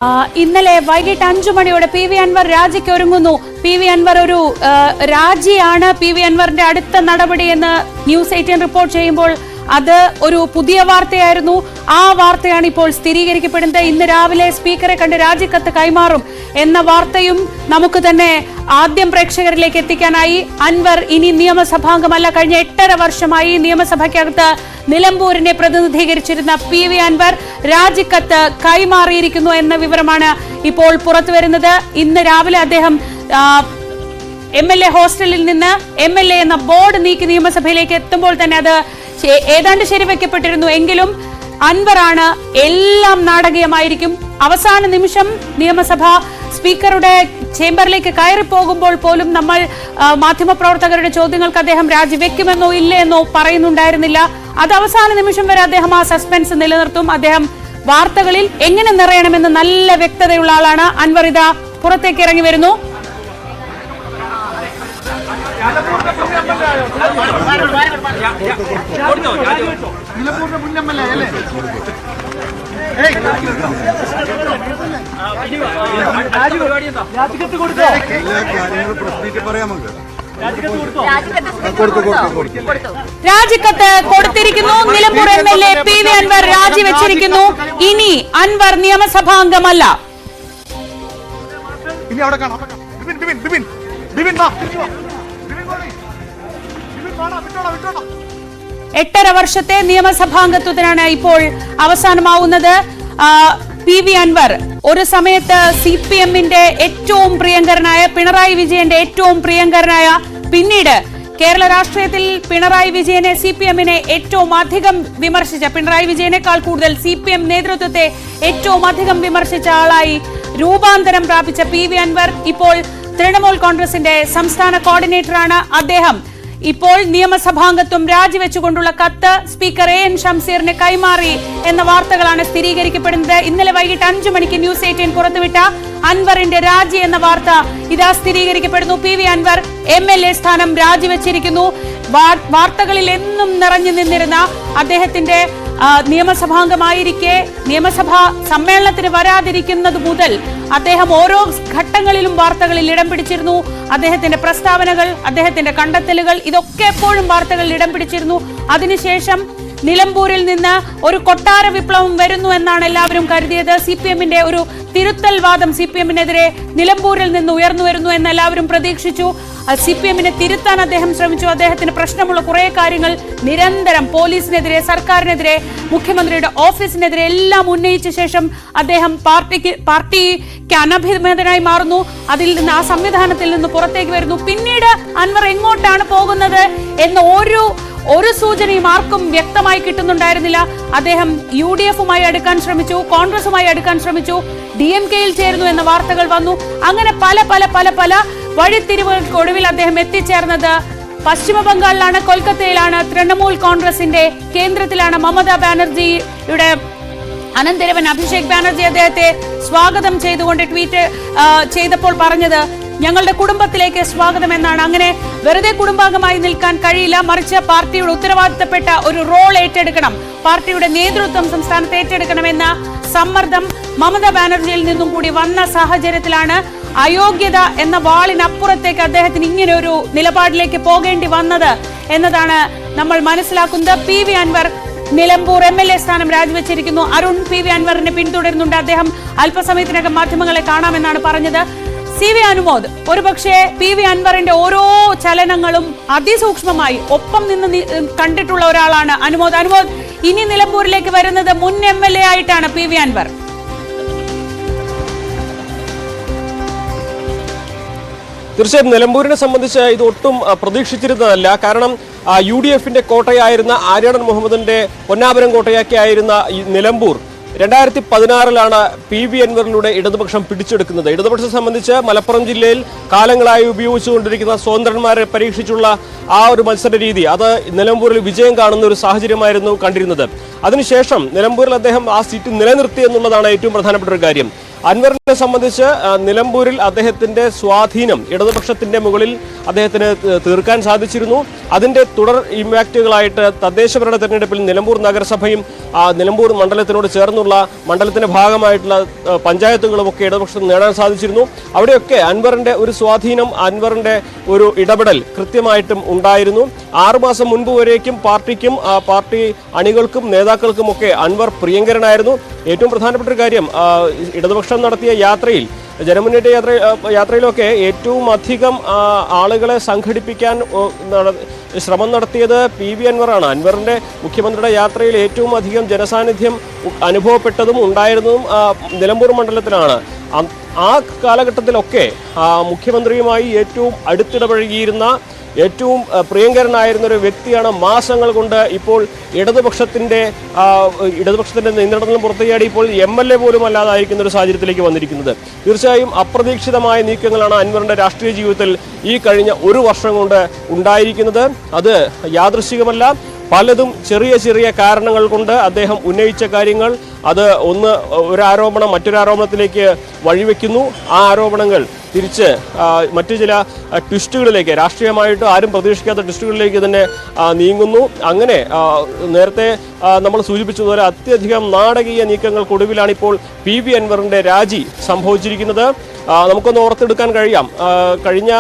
ഇന്നലെ വൈകിട്ട് 5 മണിയോടെ പി.വി. അൻവർ രാജിക്ക് ഒരുങ്ങുന്നു. പി.വി. അൻവർ ഒരു രാജിയാണ് പി.വി. അൻവറിന്റെ അടുത്ത നടപടി എന്ന് ന്യൂസ് 18 റിപ്പോർട്ട് ചെയ്യുമ്പോൾ അത് ഒരു പുതിയ വാർത്തയായിരുന്നു. ആ വാർത്തയാണ് ഇപ്പോൾ സ്ഥിരീകരിക്കപ്പെടുന്നത്. ഇന്ന് രാവിലെ സ്പീക്കറെ കണ്ട് രാജിക്കത്ത് കൈമാറും എന്ന വാർത്തയും നമുക്ക് തന്നെ ആദ്യം പ്രേക്ഷകരിലേക്ക് എത്തിക്കാനായി. അൻവർ ഇനി നിയമസഭാംഗമല്ല. കഴിഞ്ഞ 8.5 വർഷമായി നിയമസഭയ്ക്കകത്ത് നിലമ്പൂരിനെ പ്രതിനിധീകരിച്ചിരുന്ന പി.വി. അൻവർ രാജിക്കത്ത് കൈമാറിയിരിക്കുന്നു എന്ന വിവരമാണ് ഇപ്പോൾ പുറത്തുവരുന്നത്. ഇന്ന് രാവിലെ അദ്ദേഹം MLA ഹോസ്റ്റലിൽ നിന്ന് MLA എന്ന ബോർഡ് നീക്കി നിയമസഭയിലേക്ക് എത്തുമ്പോൾ തന്നെ അത് ഏതാണ്ട് ശരിവെക്കപ്പെട്ടിരുന്നു. എങ്കിലും അൻവറാണ് എല്ലാം നാടകീയമായിരിക്കും. അവസാന നിമിഷം നിയമസഭ സ്പീക്കറുടെ ചേംബറിലേക്ക് കയറിപ്പോകുമ്പോൾ പോലും നമ്മൾ മാധ്യമപ്രവർത്തകരുടെ ചോദ്യങ്ങൾക്ക് അദ്ദേഹം രാജിവെക്കുമെന്നോ ഇല്ലെന്നോ പറയുന്നുണ്ടായിരുന്നില്ല. അത് അവസാന നിമിഷം വരെ അദ്ദേഹം ആ സസ്പെൻസ് നിലനിർത്തും. അദ്ദേഹം വാർത്തകളിൽ എങ്ങനെ നിറയണമെന്ന് നല്ല വ്യക്തതയുള്ള ആളാണ്. അൻവർ ഇതാ പുറത്തേക്ക് ഇറങ്ങി വരുന്നു. രാജിക്കത്ത് കൊടുത്തിരിക്കുന്നു. Nilambur MLA P V. അൻവർ രാജിവെച്ചിരിക്കുന്നു. ഇനി അൻവർ നിയമസഭാംഗമല്ല. ഇനി അവിടെ കാണാം. 8.5 വർഷത്തെ നിയമസഭാംഗത്വത്തിനാണ് ഇപ്പോൾ അവസാനമാവുന്നത്. പി.വി. അൻവർ ഒരു സമയത്ത് CPM-ന്റെ ഏറ്റവും പ്രിയങ്കരനായ പിണറായി വിജയന്റെ ഏറ്റവും പ്രിയങ്കരനായ, പിന്നീട് കേരള രാഷ്ട്രീയത്തിൽ പിണറായി വിജയനെ CPM-നെ ഏറ്റവും അധികം വിമർശിച്ച, പിണറായി വിജയനേക്കാൾ കൂടുതൽ CPM നേതൃത്വത്തെ ഏറ്റവും അധികം വിമർശിച്ച ആളായി രൂപാന്തരം പ്രാപിച്ച പി.വി. അൻവർ ഇപ്പോൾ തൃണമൂൽ കോൺഗ്രസിന്റെ സംസ്ഥാന കോർഡിനേറ്ററാണ്. അദ്ദേഹം ഇപ്പോൾ നിയമസഭാംഗത്വം രാജിവെച്ചുകൊണ്ടുള്ള കത്ത് സ്പീക്കർ AN ഷംസീറിന് കൈമാറി എന്ന വാർത്തകളാണ് സ്ഥിരീകരിക്കപ്പെടുന്നത്. ഇന്നലെ വൈകിട്ട് 5 മണിക്ക് ന്യൂസ് 18 പുറത്തുവിട്ട അൻവറിന്റെ രാജി എന്ന വാർത്ത ഇതാ സ്ഥിരീകരിക്കപ്പെടുന്നു. പി.വി. അൻവർ MLA സ്ഥാനം രാജിവെച്ചിരിക്കുന്നു. വാർത്തകളിൽ എന്നും നിറഞ്ഞു നിന്നിരുന്ന അദ്ദേഹത്തിന്റെ നിയമസഭാംഗമായിരിക്കെ നിയമസഭാ സമ്മേളനത്തിന് വരാതിരിക്കുന്നത് മുതൽ അദ്ദേഹം ഓരോ ഘട്ടങ്ങളിലും വാർത്തകളിൽ ഇടം പിടിച്ചിരുന്നു. അദ്ദേഹത്തിന്റെ പ്രസ്താവനകൾ, അദ്ദേഹത്തിന്റെ കണ്ടെത്തലുകൾ, ഇതൊക്കെ എപ്പോഴും വാർത്തകളിൽ ഇടം പിടിച്ചിരുന്നു. അതിനുശേഷം നിലമ്പൂരിൽ നിന്ന് ഒരു കൊട്ടാര വിപ്ലവം വരുന്നു എന്നാണ് എല്ലാവരും കരുതിയത്. CPM-ന്റെ ഒരു തിരുത്തൽ വാദം CPM-നെതിരെ നിലമ്പൂരിൽ നിന്ന് ഉയർന്നു വരുന്നു എന്ന് എല്ലാവരും പ്രതീക്ഷിച്ചു. CPM-നെ തിരുത്താൻ അദ്ദേഹം ശ്രമിച്ചു. അദ്ദേഹത്തിന് പ്രശ്നമുള്ള കുറെ കാര്യങ്ങൾ നിരന്തരം പോലീസിനെതിരെ, സർക്കാരിനെതിരെ, മുഖ്യമന്ത്രിയുടെ ഓഫീസിനെതിരെ എല്ലാം ഉന്നയിച്ച ശേഷം അദ്ദേഹം പാർട്ടിക്ക് അനഭിമതനായി മാറുന്നു. അതിൽ നിന്ന്, ആ സംവിധാനത്തിൽ നിന്ന് പുറത്തേക്ക് വരുന്നു. പിന്നീട് അൻവർ എങ്ങോട്ടാണ് പോകുന്നത് എന്ന ഒരു സൂചനയും ആർക്കും വ്യക്തമായി കിട്ടുന്നുണ്ടായിരുന്നില്ല. അദ്ദേഹം UDF-മായി അടുക്കാൻ ശ്രമിച്ചു, കോൺഗ്രസുമായി അടുക്കാൻ ശ്രമിച്ചു, DMK-യിൽ ചേരുന്നു എന്ന വാർത്തകൾ വന്നു. അങ്ങനെ പല പല പല പല വഴിത്തിരിവുകൾക്കൊടുവിൽ അദ്ദേഹം എത്തിച്ചേർന്നത് പശ്ചിമ ബംഗാളിലാണ്, കൊൽക്കത്തയിലാണ്. തൃണമൂൽ കോൺഗ്രസിന്റെ കേന്ദ്രത്തിലാണ്. മമതാ ബാനർജിയുടെ അനന്തരവൻ അഭിഷേക് ബാനർജി അദ്ദേഹത്തെ സ്വാഗതം ചെയ്തുകൊണ്ട് ട്വീറ്റ് ചെയ്തപ്പോൾ പറഞ്ഞത് ഞങ്ങളുടെ കുടുംബത്തിലേക്ക് സ്വാഗതം എന്നാണ്. അങ്ങനെ വെറുതെ കുടുംബാംഗമായി നിൽക്കാൻ കഴിയില്ല, മറിച്ച് പാർട്ടിയുടെ ഉത്തരവാദിത്തപ്പെട്ട ഒരു റോൾ ഏറ്റെടുക്കണം, പാർട്ടിയുടെ നേതൃത്വം സംസ്ഥാനത്ത് ഏറ്റെടുക്കണമെന്ന സമ്മർദ്ദം മമതാ ബാനർജിയിൽ നിന്നും കൂടി വന്ന സാഹചര്യത്തിലാണ് അയോഗ്യത എന്ന വാളിനപ്പുറത്തേക്ക് അദ്ദേഹത്തിന് ഇങ്ങനെ ഒരു നിലപാടിലേക്ക് പോകേണ്ടി വന്നത് എന്നതാണ് നമ്മൾ മനസ്സിലാക്കുന്നത്. പി.വി. അൻവർ നിലമ്പൂർ MLA സ്ഥാനം രാജിവെച്ചിരിക്കുന്നു. അരുൺ പി.വി. അൻവറിനെ പിന്തുടരുന്നുണ്ട്. അദ്ദേഹം അല്പസമയത്തിനകം മാധ്യമങ്ങളെ കാണാമെന്നാണ് പറഞ്ഞത്. CV അനുമോദ് ഒരുപക്ഷെ പി.വി. അൻവറിന്റെ ഓരോ ചലനങ്ങളും അതിസൂക്ഷ്മമായി ഒപ്പം നിന്ന് കണ്ടിട്ടുള്ള ഒരാളാണ് അനുമോദ്. ഇനി നിലമ്പൂരിലേക്ക് വരുന്നത് മുൻ MLA ആയിട്ടാണ് പി.വി. അൻവർ. തീർച്ചയായും നിലമ്പൂരിനെ സംബന്ധിച്ച് ഇത് ഒട്ടും പ്രതീക്ഷിച്ചിരുന്നതല്ല. കാരണം UDF-ന്റെ കോട്ടയായിരുന്ന ആര്യാടൻ മുഹമ്മദിന്റെ പൊന്നാപുരം കോട്ടയാക്കിയായിരുന്ന ഈ നിലമ്പൂർ 2016-ലാണ് പി.വി. അൻവറിലൂടെ ഇടതുപക്ഷം പിടിച്ചെടുക്കുന്നത്. ഇടതുപക്ഷത്തെ സംബന്ധിച്ച് മലപ്പുറം ജില്ലയിൽ കാലങ്ങളായി ഉപയോഗിച്ചുകൊണ്ടിരിക്കുന്ന സ്വതന്ത്രന്മാരെ പരീക്ഷിച്ചുള്ള ആ ഒരു മത്സര രീതി, അത് നിലമ്പൂരിൽ വിജയം കാണുന്ന ഒരു സാഹചര്യമായിരുന്നു കണ്ടിരുന്നത്. അതിനുശേഷം നിലമ്പൂരിൽ അദ്ദേഹം ആ സീറ്റ് നിലനിർത്തി എന്നുള്ളതാണ് ഏറ്റവും പ്രധാനപ്പെട്ട ഒരു കാര്യം. അൻവറിനെ സംബന്ധിച്ച് നിലമ്പൂരിൽ അദ്ദേഹത്തിന്റെ സ്വാധീനം ഇടതുപക്ഷത്തിന്റെ മുകളിൽ അദ്ദേഹത്തിന് തീർക്കാൻ സാധിച്ചിരുന്നു. അതിന്റെ തുടർ ഇമ്പാക്റ്റുകളായിട്ട് തദ്ദേശഭരണ തെരഞ്ഞെടുപ്പിൽ നിലമ്പൂർ നഗരസഭയും നിലമ്പൂർ മണ്ഡലത്തിനോട് ചേർന്നുള്ള മണ്ഡലത്തിന്റെ ഭാഗമായിട്ടുള്ള പഞ്ചായത്തുകളുമൊക്കെ ഇടതുപക്ഷം നേടാൻ സാധിച്ചിരുന്നു. അവിടെയൊക്കെ അൻവറിന്റെ ഒരു സ്വാധീനം, അൻവറിന്റെ ഒരു ഇടപെടൽ കൃത്യമായിട്ടും ഉണ്ടായിരുന്നു. 6 മാസം മുൻപ് വരേക്കും പാർട്ടിക്കും പാർട്ടി അണികൾക്കും നേതാക്കൾക്കുമൊക്കെ അൻവർ പ്രിയങ്കരനായിരുന്നു. ഏറ്റവും പ്രധാനപ്പെട്ട ഒരു കാര്യം, ഇടതുപക്ഷം നടത്തിയ യാത്രയിൽ, ജനമുന്നേറ്റ യാത്രയിലൊക്കെ ഏറ്റവും അധികം ആളുകളെ സംഘടിപ്പിക്കാൻ ശ്രമം നടത്തിയത് PV അൻവറാണ്. അൻവറിന്റെ മുഖ്യമന്ത്രിയുടെ യാത്രയിൽ ഏറ്റവും അധികം ജനസാന്നിധ്യം അനുഭവപ്പെട്ടതും ഉണ്ടായിരുന്നതും നിലമ്പൂർ മണ്ഡലത്തിലാണ്. ആ കാലഘട്ടത്തിലൊക്കെ മുഖ്യമന്ത്രിയുമായി ഏറ്റവും അടുത്തിടപഴകിയിരുന്ന, ഏറ്റവും പ്രിയങ്കരനായിരുന്ന ഒരു വ്യക്തിയാണ് മാസങ്ങൾ കൊണ്ട് ഇപ്പോൾ ഇടതുപക്ഷത്തിന്റെ നിയന്ത്രണത്തിലും പുറത്തുചാടി ഇപ്പോൾ MLA പോലും അല്ലാതായിരിക്കുന്ന ഒരു സാഹചര്യത്തിലേക്ക് വന്നിരിക്കുന്നത്. തീർച്ചയായും അപ്രതീക്ഷിതമായ നീക്കങ്ങളാണ് അൻവറിന്റെ രാഷ്ട്രീയ ജീവിതത്തിൽ ഈ കഴിഞ്ഞ ഒരു വർഷം കൊണ്ട് ഉണ്ടായിരിക്കുന്നത്. അത് യാദൃശ്ചികമല്ല. പലതും ചെറിയ ചെറിയ കാരണങ്ങൾ കൊണ്ട് അദ്ദേഹം ഉന്നയിച്ച കാര്യങ്ങൾ അത് ഒരു ആരോപണം മറ്റൊരു ആരോപണത്തിലേക്ക് വഴിവെക്കുന്നു. ആ ആരോപണങ്ങൾ തിരിച്ച് മറ്റു ചില ട്വിസ്റ്റുകളിലേക്ക്, രാഷ്ട്രീയമായിട്ട് ആരും പ്രതീക്ഷിക്കാത്ത ട്വിസ്റ്റുകളിലേക്ക് തന്നെ നീങ്ങുന്നു. അങ്ങനെ നേരത്തെ നമ്മൾ സൂചിപ്പിച്ചതുപോലെ അത്യധികം നാടകീയ നീക്കങ്ങൾക്കൊടുവിലാണ് ഇപ്പോൾ PV അൻവറിന്റെ രാജി സംഭവിച്ചിരിക്കുന്നത്. നമുക്കൊന്ന് ഓർത്തെടുക്കാൻ കഴിയാം, കഴിഞ്ഞ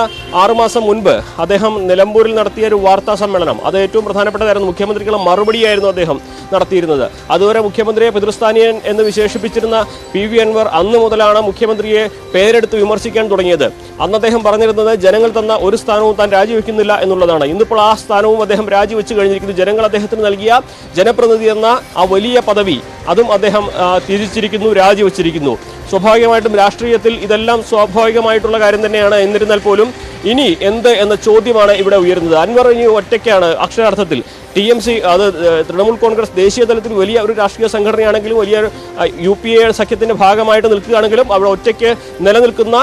6 മാസം മുൻപ് അദ്ദേഹം നിലമ്പൂരിൽ നടത്തിയ ഒരു വാർത്താ സമ്മേളനം, അത് ഏറ്റവും പ്രധാനപ്പെട്ടതായിരുന്നു. മുഖ്യമന്ത്രിക്കുള്ള മറുപടിയായിരുന്നു അദ്ദേഹം നടത്തിയിരുന്നത്. അതുവരെ മുഖ്യമന്ത്രിയെ പിതൃസ്ഥാനീയൻ എന്ന് വിശേഷിപ്പിച്ചിരുന്ന PV അൻവർ അന്ന് മുതലാണ് മുഖ്യമന്ത്രിയെ പേരെടുത്ത് വിമർശിക്കാൻ തുടങ്ങിയത്. അന്ന് അദ്ദേഹം പറഞ്ഞിരുന്നത് ജനങ്ങൾ തന്ന ഒരു സ്ഥാനവും താൻ രാജിവെക്കുന്നില്ല എന്നുള്ളതാണ്. ഇന്നിപ്പോൾ ആ സ്ഥാനവും അദ്ദേഹം രാജിവെച്ച് കഴിഞ്ഞിരിക്കുന്നു. ജനങ്ങൾ അദ്ദേഹത്തിന് നൽകിയ ജനപ്രതിനിധി എന്ന ആ വലിയ പദവി അതും അദ്ദേഹം തിരിച്ചിരിക്കുന്നു, രാജിവെച്ചിരിക്കുന്നു. സ്വാഭാവികമായിട്ടും രാഷ്ട്രീയത്തിൽ ഇതെല്ലാം സ്വാഭാവികമായിട്ടുള്ള കാര്യം തന്നെയാണ്. എന്നിരുന്നാൽ പോലും ഇനി എന്ത് എന്ന ചോദ്യമാണ് ഇവിടെ ഉയരുന്നത്. അൻവർ ഇനി ഒറ്റയ്ക്കാണ് അക്ഷരാർത്ഥത്തിൽ. TMC, അത് തൃണമൂൽ കോൺഗ്രസ് ദേശീയ തലത്തിൽ വലിയ ഒരു രാഷ്ട്രീയ സംഘടനയാണെങ്കിലും, വലിയ UPA സഖ്യത്തിന്റെ ഭാഗമായിട്ട് നിൽക്കുകയാണെങ്കിലും, അവിടെ ഒറ്റയ്ക്ക് നിലനിൽക്കുന്ന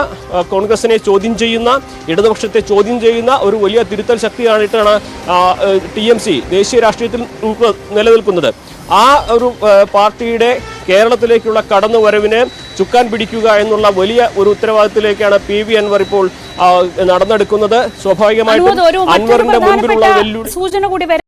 കോൺഗ്രസിനെ ചോദ്യം ചെയ്യുന്ന, ഇടതുപക്ഷത്തെ ചോദ്യം ചെയ്യുന്ന ഒരു വലിയ തിരുത്തൽ ശക്തിയായിട്ടാണ് TMC ദേശീയ രാഷ്ട്രീയത്തിൽ നിലനിൽക്കുന്നത്. ആ ഒരു പാർട്ടിയുടെ കേരളത്തിലേക്കുള്ള കടന്നുവരവിന് ചുക്കാൻ പിടിക്കുക എന്നുള്ള വലിയ ഒരു ഉത്തരവാദിത്തത്തിലേക്കാണ് PV അൻവർ ഇപ്പോൾ നടന്നെടുക്കുന്നത്. സ്വാഭാവികമായിട്ടും അൻവറിന്റെ മുൻപിലുള്ള വെല്ലുവിളി